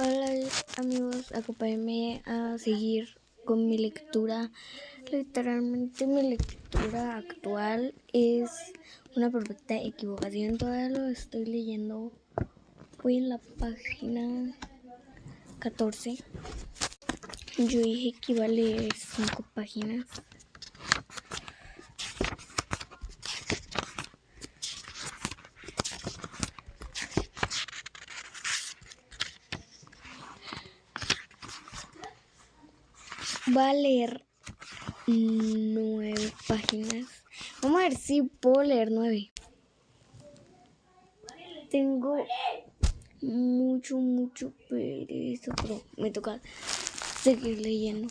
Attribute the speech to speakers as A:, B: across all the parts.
A: Hola amigos, acompáñenme a seguir con mi lectura. Literalmente mi lectura actual es una perfecta equivocación. Todavía lo estoy leyendo. Voy en la página 14. Yo dije que iba a leer 5 páginas. Voy a leer 9 páginas. Vamos a ver si puedo leer 9. Tengo mucho pereza, pero me toca seguir leyendo.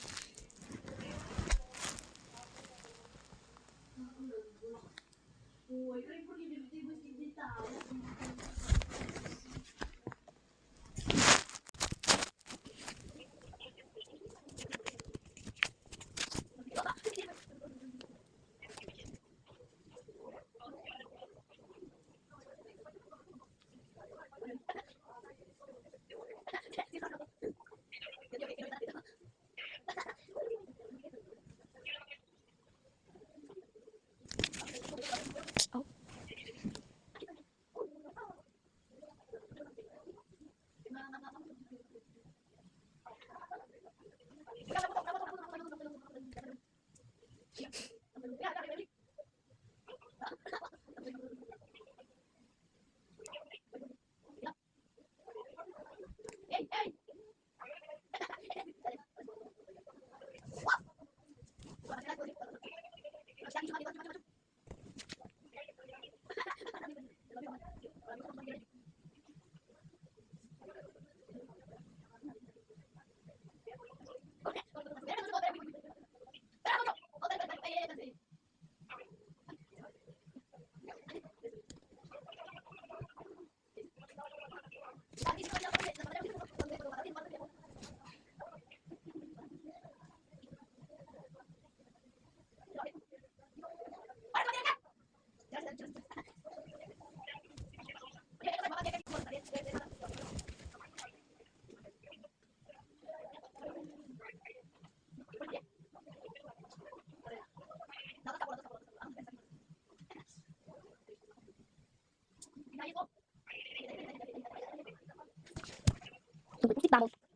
A: Oh. Vamos.